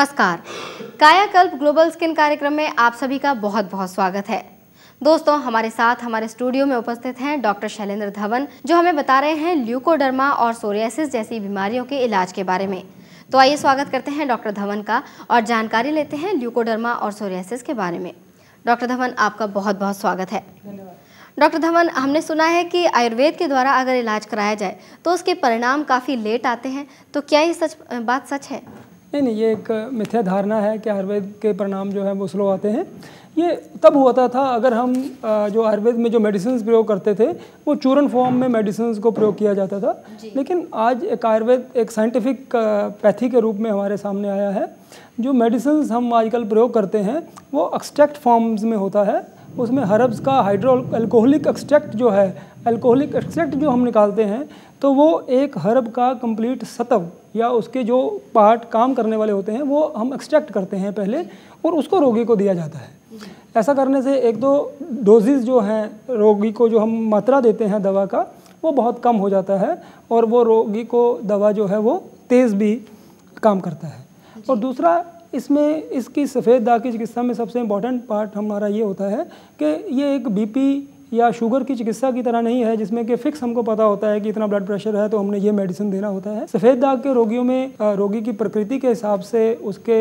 नमस्कार। कायाकल्प global skin कार्यक्रम में आप सभी का बहुत बहुत स्वागत है। दोस्तों, हमारे साथ हमारे स्टूडियो में उपस्थित हैं डॉक्टर शैलेंद्र धवन, जो हमें बता रहे हैं ल्यूकोडर्मा और सोरियासिस जैसी बीमारियों के इलाज के बारे में। तो आइए स्वागत करते हैं डॉक्टर धवन का और जानकारी लेते हैं ल्यूकोडर्मा और सोरियासिस के बारे में। डॉक्टर धवन, आपका बहुत बहुत स्वागत है। डॉक्टर धवन, हमने सुना है कि आयुर्वेद के द्वारा अगर इलाज कराया जाए तो उसके परिणाम काफ़ी लेट आते हैं, तो क्या ये बात सच है? नहीं, ये एक मिथ्या धारणा है कि आयुर्वेद के परिणाम जो है वो स्लो आते हैं। ये तब होता था अगर हम जो आयुर्वेद में जो मेडिसिन प्रयोग करते थे वो चूर्ण फॉर्म में मेडिसिन को प्रयोग किया जाता था। लेकिन आज एक आयुर्वेद एक साइंटिफिक पैथी के रूप में हमारे सामने आया है। जो मेडिसिन हम आजकल प्रयोग करते हैं वो एक्सट्रैक्ट फॉर्म्स में होता है। उसमें हर्ब्स का अल्कोहलिक एक्सट्रैक्ट जो है, अल्कोहलिक एक्सट्रैक्ट जो हम निकालते हैं तो वो एक हर्ब का कंप्लीट सत्व या उसके जो पार्ट काम करने वाले होते हैं वो हम एक्सट्रैक्ट करते हैं पहले, और उसको रोगी को दिया जाता है। ऐसा करने से एक दो डोजेज जो हैं रोगी को, जो हम मात्रा देते हैं दवा का, वो बहुत कम हो जाता है और वो रोगी को दवा जो है वो तेज़ भी काम करता है। और दूसरा, इसमें इसकी सफ़ेद दाग की चिकित्सा में सबसे इम्पॉर्टेंट पार्ट हमारा ये होता है कि ये एक बीपी या शुगर की चिकित्सा की तरह नहीं है जिसमें कि फिक्स हमको पता होता है कि इतना ब्लड प्रेशर है तो हमने ये मेडिसिन देना होता है। सफ़ेद दाग के रोगियों में रोगी की प्रकृति के हिसाब से उसके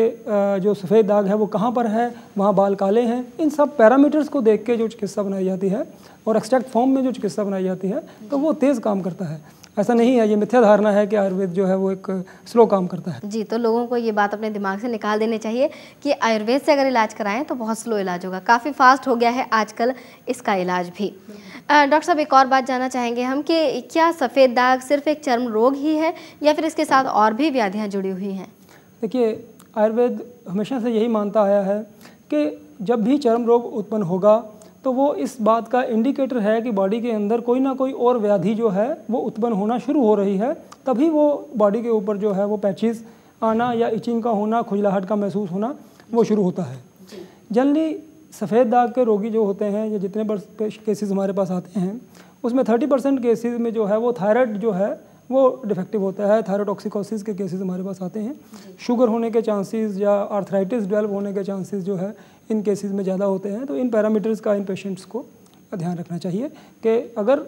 जो सफ़ेद दाग है वो कहाँ पर है, वहाँ बाल काले हैं, इन सब पैरामीटर्स को देख के जो चिकित्सा बनाई जाती है और एक्सट्रैक्ट फॉर्म में जो चिकित्सा बनाई जाती है तो वो तेज़ काम करता है। ऐसा नहीं है, ये मिथ्या धारणा है कि आयुर्वेद जो है वो एक स्लो काम करता है। जी, तो लोगों को ये बात अपने दिमाग से निकाल देनी चाहिए कि आयुर्वेद से अगर इलाज कराएं तो बहुत स्लो इलाज होगा। काफ़ी फास्ट हो गया है आजकल इसका इलाज भी। डॉक्टर साहब, एक और बात जानना चाहेंगे हम कि क्या सफ़ेद दाग सिर्फ एक चर्म रोग ही है या फिर इसके साथ और भी व्याधियाँ जुड़ी हुई हैं? देखिए, आयुर्वेद हमेशा से यही मानता आया है कि जब भी चर्म रोग उत्पन्न होगा तो वो इस बात का इंडिकेटर है कि बॉडी के अंदर कोई ना कोई और व्याधि जो है वो उत्पन्न होना शुरू हो रही है। तभी वो बॉडी के ऊपर जो है वो पैचेस आना या इचिंग का होना, खुजलाहट का महसूस होना वो शुरू होता है। जनरली सफ़ेद दाग के रोगी जो होते हैं या जितने केसेस हमारे पास आते हैं उसमें 30% केसेस में जो है वो थायराइड जो है वो डिफेक्टिव होता है। थायरोटॉक्सिकोसिस के केसेस हमारे पास आते हैं। शुगर होने के चांसेस या आर्थराइटिस डेवलप होने के चांसेस जो है इन केसेस में ज़्यादा होते हैं। तो इन पैरामीटर्स का इन पेशेंट्स को ध्यान रखना चाहिए कि अगर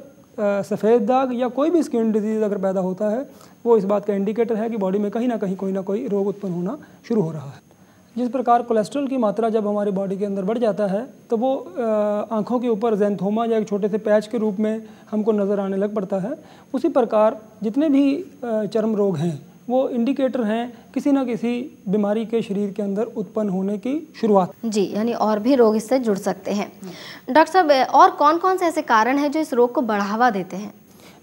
सफ़ेद दाग या कोई भी स्किन डिजीज़ अगर पैदा होता है वो इस बात का इंडिकेटर है कि बॉडी में कहीं ना कोई रोग उत्पन्न होना शुरू हो रहा है। जिस प्रकार कोलेस्ट्रॉल की मात्रा जब हमारी बॉडी के अंदर बढ़ जाता है तो वो आँखों के ऊपर ज़ैंथोमा या एक छोटे से पैच के रूप में हमको नज़र आने लग पड़ता है। उसी प्रकार जितने भी चर्म रोग हैं वो इंडिकेटर हैं किसी न किसी बीमारी के शरीर के अंदर उत्पन्न होने की शुरुआत। जी, यानी और भी रोग इससे जुड़ सकते हैं। डॉक्टर साहब, और कौन कौन से ऐसे कारण हैं जो इस रोग को बढ़ावा देते हैं?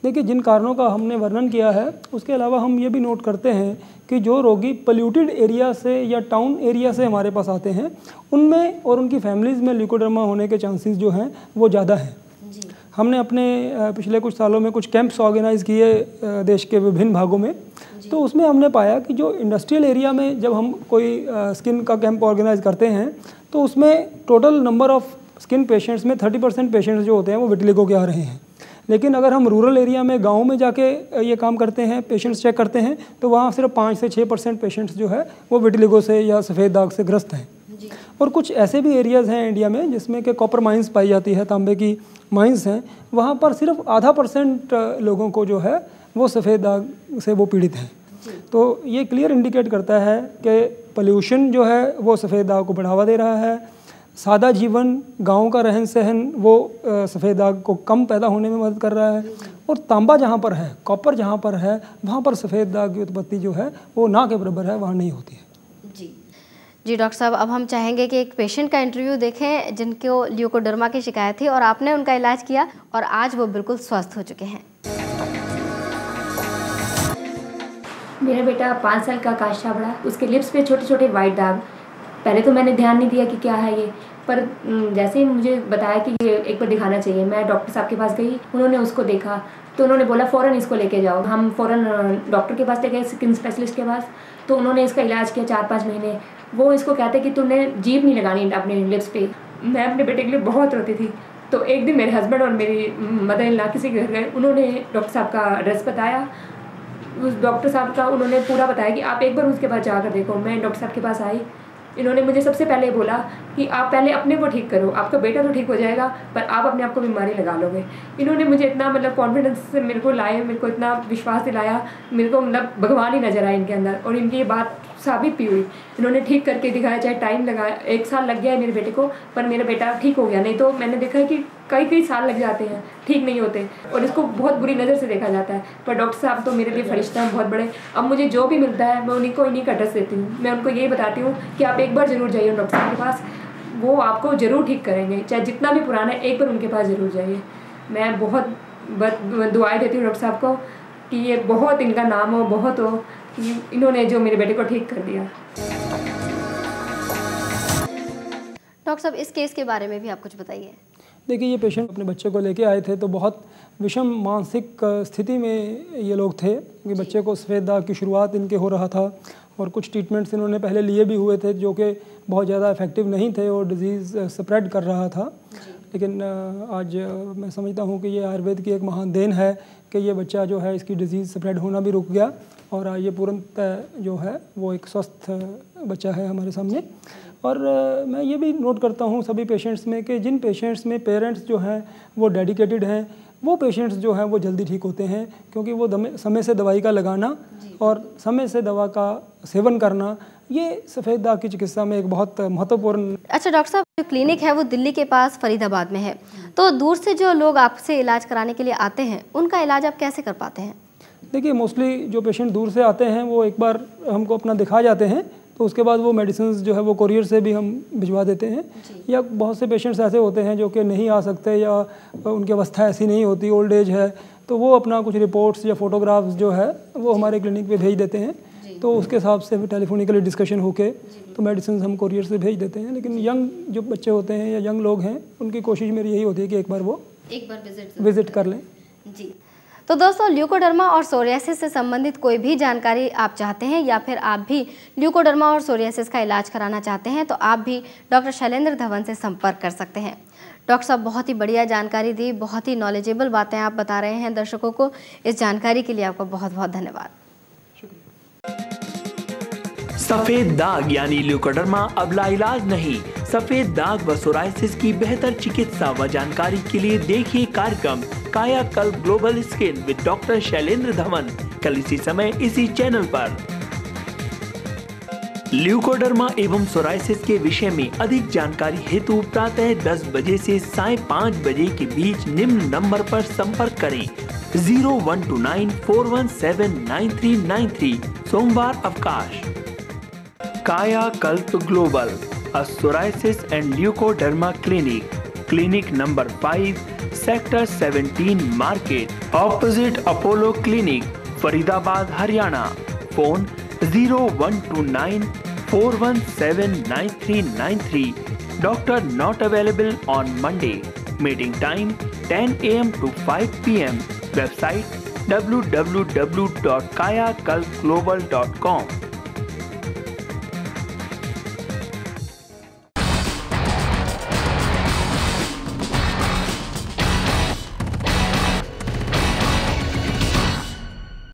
देखिए, जिन कारणों का हमने वर्णन किया है उसके अलावा हम ये भी नोट करते हैं कि जो रोगी पोल्यूटेड एरिया से या टाउन एरिया से हमारे पास आते हैं उनमें और उनकी फैमिलीज़ में ल्यूकोडर्मा होने के चांसेस जो हैं वो ज़्यादा हैं। हमने अपने पिछले कुछ सालों में कुछ कैंप्स ऑर्गेनाइज़ किए देश के विभिन्न भागों में, तो उसमें हमने पाया कि जो इंडस्ट्रियल एरिया में जब हम कोई स्किन का कैंप ऑर्गेनाइज़ करते हैं तो उसमें total number of skin patients में 30% पेशेंट्स जो होते हैं वो विटिलिगो के आ रहे हैं। लेकिन अगर हम रूरल एरिया में गाँव में जाके ये काम करते हैं, पेशेंट्स चेक करते हैं, तो वहाँ सिर्फ 5 से 6% पेशेंट्स जो है वो विटिलिगो से या सफ़ेद दाग से ग्रस्त हैं। और कुछ ऐसे भी एरियाज़ हैं इंडिया में जिसमें कि कॉपर माइंस पाई जाती है, तांबे की माइंस हैं, वहाँ पर सिर्फ आधा % लोगों को जो है वो सफ़ेद दाग से वो पीड़ित हैं। तो ये क्लियर इंडिकेट करता है कि पोल्यूशन जो है वो सफ़ेद दाग को बढ़ावा दे रहा है। सादा जीवन, गांव का रहन सहन वो सफ़ेद दाग को कम पैदा होने में मदद कर रहा है। और तांबा जहाँ पर है, कॉपर जहाँ पर है, वहाँ पर सफ़ेद दाग की उत्पत्ति जो है वो ना के बराबर है, वहाँ नहीं होती है। जी डॉक्टर साहब, अब हम चाहेंगे कि एक पेशेंट का इंटरव्यू देखें जिनको ल्यूकोडर्मा की शिकायत थी और आपने उनका इलाज किया और आज वो बिल्कुल स्वस्थ हो चुके हैं। मेरा बेटा 5 साल का आकाश छाबड़ा, उसके लिप्स पे छोटे छोटे वाइट दाग। पहले तो मैंने ध्यान नहीं दिया कि क्या है ये, पर जैसे ही मुझे बताया कि ये एक बार दिखाना चाहिए, मैं डॉक्टर साहब के पास गई। उन्होंने उसको देखा तो उन्होंने बोला फ़ौरन इसको लेके जाओ। हम फ़ौरन डॉक्टर के पास ले गए, स्किन स्पेशलिस्ट के पास। तो उन्होंने इसका इलाज किया 4-5 महीने। वो इसको कहते कि तुमने जीभ नहीं लगानी अपने लिप्स पे। मैं अपने बेटे के लिए बहुत रोती थी। तो एक दिन मेरे हस्बैंड और मेरी मदर इन लॉ किसी के घर गए, उन्होंने डॉक्टर साहब का एड्रेस बताया। उस डॉक्टर साहब का उन्होंने पूरा बताया कि आप एक बार उसके पास जाकर देखो। मैं डॉक्टर साहब के पास आई, इन्होंने मुझे सबसे पहले बोला कि आप पहले अपने को ठीक करो, आपका बेटा तो ठीक हो जाएगा पर आप अपने आप को बीमारी लगा लोगे। इन्होंने मुझे इतना मतलब कॉन्फिडेंस से मेरे को लाए, मेरे को इतना विश्वास दिलाया, मेरे को मतलब भगवान ही नजर आए इनके अंदर, और इनकी ये बात साबित भी हुई। इन्होंने ठीक करके दिखाया, चाहे टाइम लगाया, 1 साल लग गया है मेरे बेटे को, पर मेरा बेटा ठीक हो गया। नहीं तो मैंने देखा है कि कई साल लग जाते हैं, ठीक नहीं होते, और इसको बहुत बुरी नज़र से देखा जाता है। पर डॉक्टर साहब तो मेरे लिए फरिश्ता हैं बहुत बड़े। अब मुझे जो भी मिलता है मैं इन्हीं का एड्रेस देती हूँ। मैं उनको यही बताती हूँ कि आप एक बार ज़रूर जाइए डॉक्टर साहब के पास, वो आपको ज़रूर ठीक करेंगे, चाहे जितना भी पुराना है, एक बार उनके पास ज़रूर जाइए। मैं बहुत दुआएं देती हूँ डॉक्टर साहब को कि ये बहुत इनका नाम हो, बहुत हो, कि इन्होंने जो मेरे बेटे को ठीक कर दिया। डॉक्टर साहब, इस केस के बारे में भी आप कुछ बताइए। देखिए, ये पेशेंट अपने बच्चे को लेके आए थे तो बहुत विषम मानसिक स्थिति में ये लोग थे कि बच्चे को सफ़ेद दाग की शुरुआत इनके हो रहा था, और कुछ ट्रीटमेंट्स इन्होंने पहले लिए भी हुए थे जो कि बहुत ज़्यादा इफ़ेक्टिव नहीं थे और डिज़ीज़ स्प्रेड कर रहा था। लेकिन आज मैं समझता हूँ कि ये आयुर्वेद की एक महान देन है कि ये बच्चा जो है, इसकी डिज़ीज़ स्प्रेड होना भी रुक गया, और आज ये पूर्णतः जो है वो एक स्वस्थ बच्चा है हमारे सामने। और मैं ये भी नोट करता हूँ सभी पेशेंट्स में कि जिन पेशेंट्स में पेरेंट्स जो हैं वो डेडिकेटेड हैं, वो पेशेंट्स जो हैं वो जल्दी ठीक होते हैं, क्योंकि वो समय से दवाई का लगाना और समय से दवा का सेवन करना, ये सफ़ेद दाग की चिकित्सा में एक बहुत महत्वपूर्ण। अच्छा डॉक्टर साहब, जो क्लिनिक है वो दिल्ली के पास फरीदाबाद में है, तो दूर से जो लोग आपसे इलाज कराने के लिए आते हैं उनका इलाज आप कैसे कर पाते हैं? देखिए, मोस्टली जो पेशेंट दूर से आते हैं वो एक बार हमको अपना दिखा जाते हैं, तो उसके बाद वो मेडिसिन जो है वो कोरियर से भी हम भिजवा देते हैं। या बहुत से पेशेंट्स ऐसे होते हैं जो कि नहीं आ सकते या उनकी अवस्था ऐसी नहीं होती, ओल्ड एज है, तो वो अपना कुछ रिपोर्ट्स या फोटोग्राफ्स जो है वो हमारे क्लिनिक पे भेज देते हैं, तो उसके हिसाब से टेलीफोनिकली डिस्कशन होके तो मेडिसिन हम कोरियर से भेज देते हैं। लेकिन यंग जो बच्चे होते हैं या यंग लोग हैं, उनकी कोशिश मेरी यही होती है कि एक बार विजिट कर लें। जी, तो दोस्तों, ल्यूकोडर्मा और सोरियासिस से संबंधित कोई भी जानकारी आप चाहते हैं या फिर आप भी ल्यूकोडर्मा और सोरियासिस का इलाज कराना चाहते हैं, तो आप भी डॉक्टर शैलेंद्र धवन से संपर्क कर सकते हैं। डॉक्टर साहब, बहुत ही बढ़िया जानकारी दी, बहुत ही नॉलेजेबल बातें आप बता रहे हैं दर्शकों को। इस जानकारी के लिए आपका बहुत बहुत धन्यवाद। सफेद दाग यानी ल्यूकोडर्मा अब लाइलाज नहीं। सफेद दाग व सोराइसिस की बेहतर चिकित्सा व जानकारी के लिए देखिए कार्यक्रम कायाकल्प global skin with doctor Shailendra Dhawan, कल इसी समय इसी चैनल पर। ल्यूकोडर्मा एवं सोराइसिस के विषय में अधिक जानकारी हेतु प्रातः 10 बजे से साय 5 बजे के बीच निम्न नंबर पर संपर्क करें 0129 417 9393। सोमवार अवकाश। कायाकल्प global, a psoriasis and leukoderma clinic number 5, sector 17 market, opposite Apollo Clinic, Faridabad, Haryana. Phone 0129 417 9393. Doctor not available on Monday. Meeting time 10 AM to 5 PM. Website www.kayakalpglobal.com.